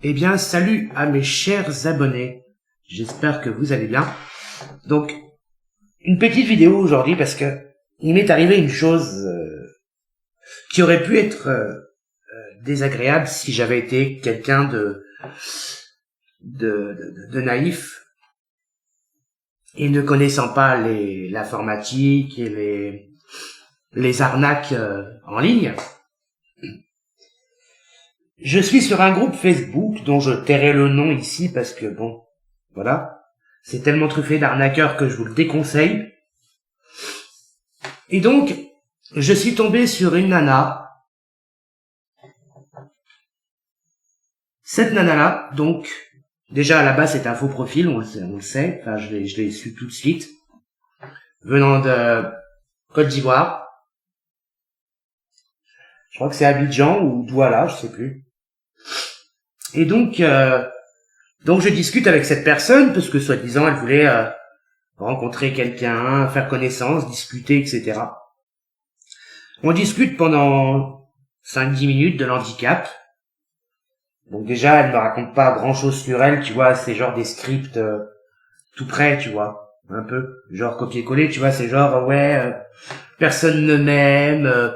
Eh bien, salut à mes chers abonnés. J'espère que vous allez bien. Donc, une petite vidéo aujourd'hui parce que il m'est arrivé une chose qui aurait pu être désagréable si j'avais été quelqu'un de naïf et ne connaissant pas l'informatique et les arnaques en ligne. Je suis sur un groupe Facebook dont je tairai le nom ici parce que bon, voilà, c'est tellement truffé d'arnaqueurs que je vous le déconseille. Et donc, je suis tombé sur une nana. Cette nana-là, donc, déjà à la base c'est un faux profil, on le sait, enfin je l'ai su tout de suite, venant de Côte d'Ivoire. Je crois que c'est Abidjan ou Douala, je sais plus. Et donc je discute avec cette personne parce que soi-disant elle voulait rencontrer quelqu'un, faire connaissance, discuter, etc. On discute pendant 5-10 minutes de l'handicap. Donc déjà elle me raconte pas grand-chose sur elle, tu vois, c'est genre des scripts tout près, tu vois, un peu genre copier-coller, tu vois, c'est genre personne ne m'aime.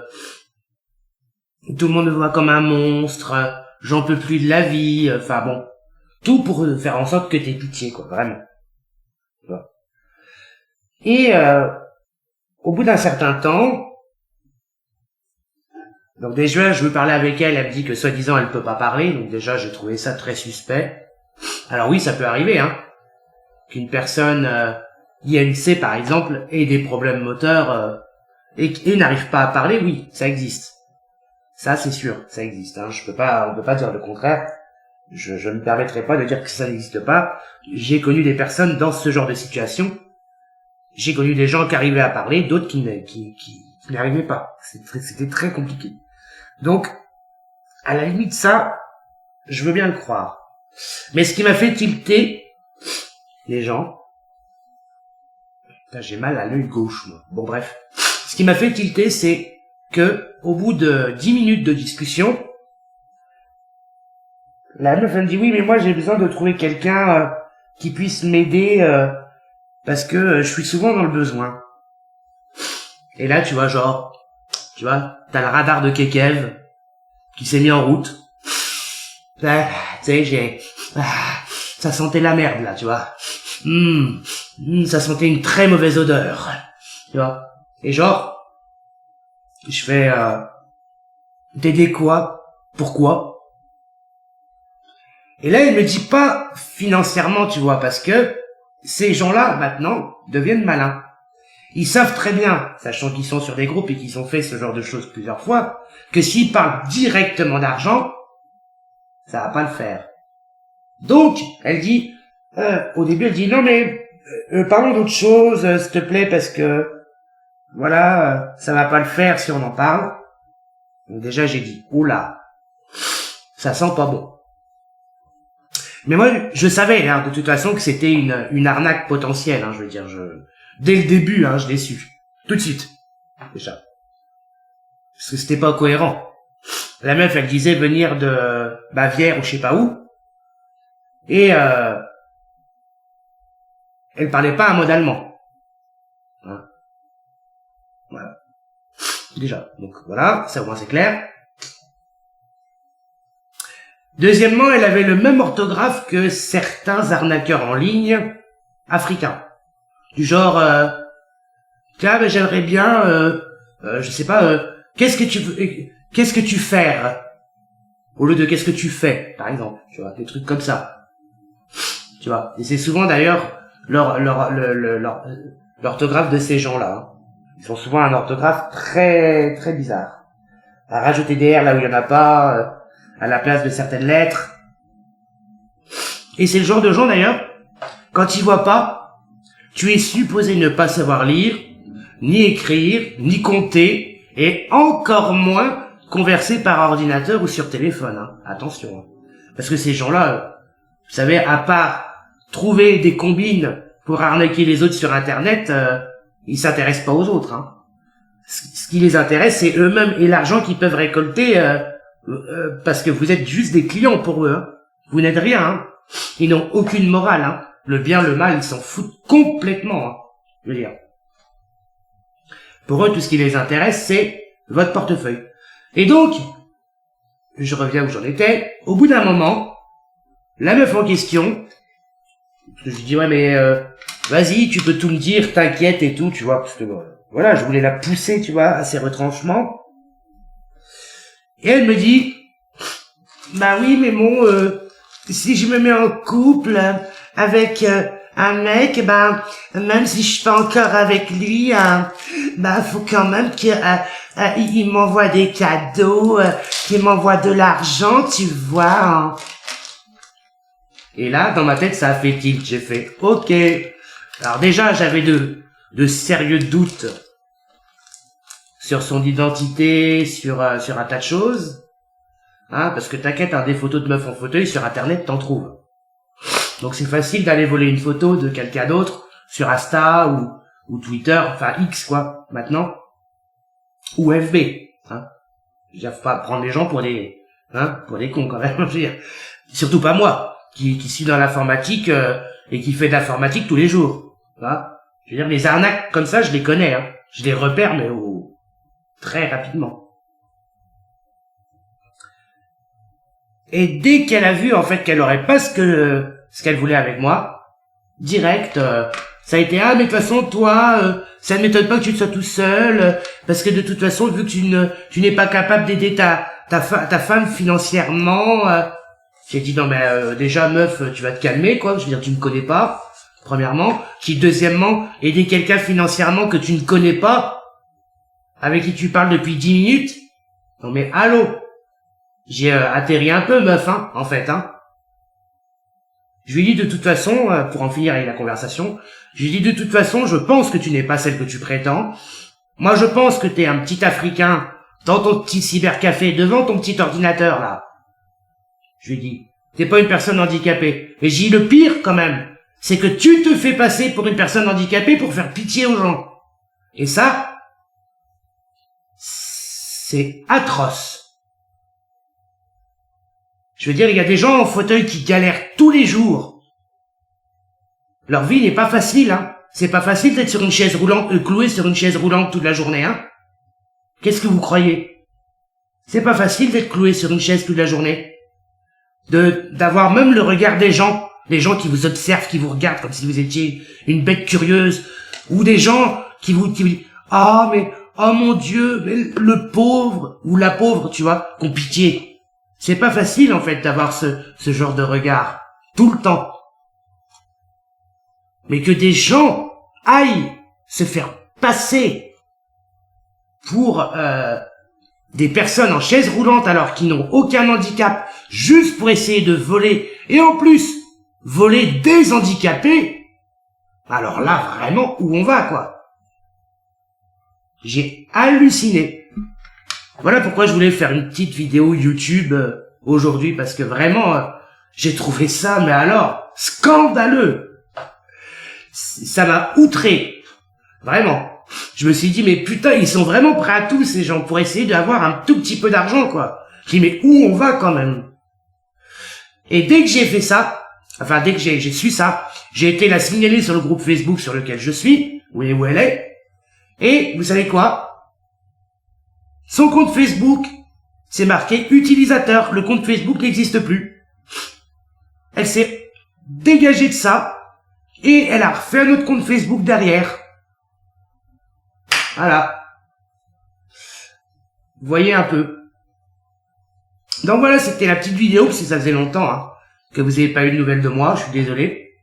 Tout le monde me voit comme un monstre, j'en peux plus de la vie, enfin bon. Tout pour faire en sorte que t'aies pitié, quoi, vraiment. Voilà. Et au bout d'un certain temps, donc déjà je veux parler avec elle, elle me dit que soi-disant elle peut pas parler, donc déjà j'ai trouvé ça très suspect. Alors oui, ça peut arriver, hein, qu'une personne INC par exemple ait des problèmes moteurs et n'arrive pas à parler, oui, ça existe. Ça, c'est sûr, ça existe. Hein. On peut pas dire le contraire. Je ne me permettrai pas de dire que ça n'existe pas. J'ai connu des personnes dans ce genre de situation. J'ai connu des gens qui arrivaient à parler, d'autres qui n'arrivaient pas. C'était très compliqué. Donc, à la limite, ça, je veux bien le croire. Mais ce qui m'a fait tilter les gens, putain, j'ai mal à l'œil gauche, moi. Bon, bref. Ce qui m'a fait tilter, c'est que, au bout de 10 minutes de discussion, la meuf elle me dit oui mais moi j'ai besoin de trouver quelqu'un qui puisse m'aider parce que je suis souvent dans le besoin. Et là tu vois genre, tu vois, t'as le radar de Kekev qui s'est mis en route. Tu sais ça sentait la merde là, tu vois. Ça sentait une très mauvaise odeur, tu vois. Et genre je fais t'aider quoi? Pourquoi? Et là, il me dit pas financièrement, tu vois, parce que ces gens-là, maintenant, deviennent malins. Ils savent très bien, sachant qu'ils sont sur des groupes et qu'ils ont fait ce genre de choses plusieurs fois, que s'ils parlent directement d'argent, ça va pas le faire. Donc, elle dit, au début, elle dit, non mais, parlons d'autre chose, s'il te plaît, parce que, voilà, ça va pas le faire si on en parle. Donc déjà, j'ai dit, oula, ça sent pas bon. Mais moi, je savais, hein, de toute façon, que c'était une arnaque potentielle, hein, je veux dire, dès le début, hein, je l'ai su. Tout de suite. Déjà. Parce que c'était pas cohérent. La meuf, elle disait venir de Bavière ou je sais pas où. Et, elle parlait pas un mot d'allemand. Hein. Voilà. Déjà. Donc, voilà, ça au moins c'est clair. Deuxièmement, elle avait le même orthographe que certains arnaqueurs en ligne africains. Du genre, tiens, mais j'aimerais bien, je sais pas, qu'est-ce que tu fais au lieu de qu'est-ce que tu fais, par exemple, tu vois, des trucs comme ça, tu vois. Et c'est souvent d'ailleurs l'orthographe de ces gens-là. Hein. Ils ont souvent un orthographe très très bizarre. À rajouter des R là où il y en a pas, à la place de certaines lettres. Et c'est le genre de gens d'ailleurs, quand ils voient pas, tu es supposé ne pas savoir lire, ni écrire, ni compter, et encore moins converser par ordinateur ou sur téléphone. Hein. Attention. Hein. Parce que ces gens-là, vous savez, à part trouver des combines pour arnaquer les autres sur Internet, ils s'intéressent pas aux autres. Hein. Ce qui les intéresse, c'est eux-mêmes et l'argent qu'ils peuvent récolter parce que vous êtes juste des clients pour eux. Hein. Vous n'êtes rien, hein. Ils n'ont aucune morale, hein. Le bien, le mal, ils s'en foutent complètement, hein. Je veux dire. Pour eux, tout ce qui les intéresse, c'est votre portefeuille. Et donc, je reviens où j'en étais. Au bout d'un moment, la meuf en question, je lui dis ouais mais vas-y, tu peux tout me dire, t'inquiète et tout, tu vois, parce que voilà, je voulais la pousser, tu vois, à ses retranchements. Et elle me dit bah oui mais bon, si je me mets en couple avec un mec, ben même si je suis pas encore avec lui, ben faut quand même qu'il il m'envoie des cadeaux, qu'il m'envoie de l'argent, tu vois. Hein. Et là, dans ma tête, ça a fait tilt. J'ai fait ok. Alors déjà, j'avais de sérieux doutes sur son identité, sur un tas de choses. Hein, parce que t'inquiète, des photos de meufs en fauteuil sur internet, t'en trouves. Donc c'est facile d'aller voler une photo de quelqu'un d'autre sur Insta ou Twitter, enfin X quoi, maintenant. Ou FB. Hein. J'arrive pas à prendre les gens pour des cons quand même. Je veux dire. Surtout pas moi, qui suis dans l'informatique et qui fait de l'informatique tous les jours. Hein. Je veux dire, les arnaques comme ça, je les connais. Hein. Je les repère, mais très rapidement. Et dès qu'elle a vu en fait qu'elle aurait pas ce qu'elle voulait avec moi, direct, ça a été mais de toute façon toi, ça ne m'étonne pas que tu sois tout seul, parce que de toute façon vu que tu n'es pas capable d'aider ta femme financièrement, j'ai dit non mais déjà meuf, tu vas te calmer quoi, je veux dire tu me connais pas, premièrement, puis deuxièmement, aider quelqu'un financièrement que tu ne connais pas, avec qui tu parles depuis 10 minutes, non mais allô. J'ai atterri un peu, meuf, hein, en fait, hein. Je lui ai dit de toute façon, pour en finir avec la conversation, je lui ai dit de toute façon, je pense que tu n'es pas celle que tu prétends. Moi, je pense que t'es un petit Africain dans ton petit cybercafé, devant ton petit ordinateur, là. Je lui ai dit, t'es pas une personne handicapée. Mais j'ai dit le pire, quand même, c'est que tu te fais passer pour une personne handicapée pour faire pitié aux gens. Et ça, c'est atroce. Je veux dire, il y a des gens en fauteuil qui galèrent tous les jours. Leur vie n'est pas facile, hein. C'est pas facile d'être sur une chaise roulante, cloué sur une chaise roulante toute la journée, hein. Qu'est-ce que vous croyez? C'est pas facile d'être cloué sur une chaise toute la journée. D'avoir même le regard des gens qui vous observent, qui vous regardent comme si vous étiez une bête curieuse, ou des gens qui vous disent, oh mon Dieu, mais le pauvre, ou la pauvre, tu vois, qu'on pitié. C'est pas facile, en fait, d'avoir ce genre de regard. Tout le temps. Mais que des gens aillent se faire passer pour des personnes en chaise roulante alors qu'ils n'ont aucun handicap, juste pour essayer de voler, et en plus, voler des handicapés, alors là, vraiment, où on va, quoi. J'ai halluciné. Voilà pourquoi je voulais faire une petite vidéo YouTube aujourd'hui, parce que vraiment, j'ai trouvé ça, mais alors, scandaleux. Ça m'a outré. Vraiment. Je me suis dit, mais putain, ils sont vraiment prêts à tout, ces gens, pour essayer d'avoir un tout petit peu d'argent, quoi. Je dis, mais où on va, quand même? Et dès que j'ai fait ça, enfin, dès que j'ai su ça, j'ai été la signaler sur le groupe Facebook sur lequel je suis, où elle est, et vous savez quoi? Son compte Facebook, c'est marqué utilisateur. Le compte Facebook n'existe plus. Elle s'est dégagée de ça et elle a refait un autre compte Facebook derrière. Voilà. Vous voyez un peu. Donc voilà, c'était la petite vidéo, parce que ça faisait longtemps hein, que vous n'avez pas eu de nouvelles de moi, je suis désolé.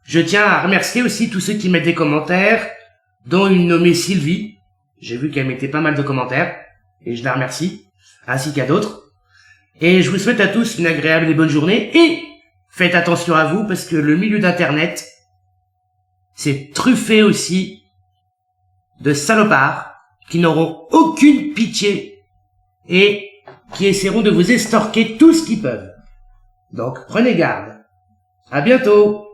Je tiens à remercier aussi tous ceux qui mettent des commentaires, dont une nommée Sylvie. J'ai vu qu'elle mettait pas mal de commentaires. Et je la remercie, ainsi qu'à d'autres. Et je vous souhaite à tous une agréable et bonne journée. Et faites attention à vous, parce que le milieu d'Internet, c'est truffé aussi de salopards qui n'auront aucune pitié et qui essaieront de vous estorquer tout ce qu'ils peuvent. Donc, prenez garde. À bientôt.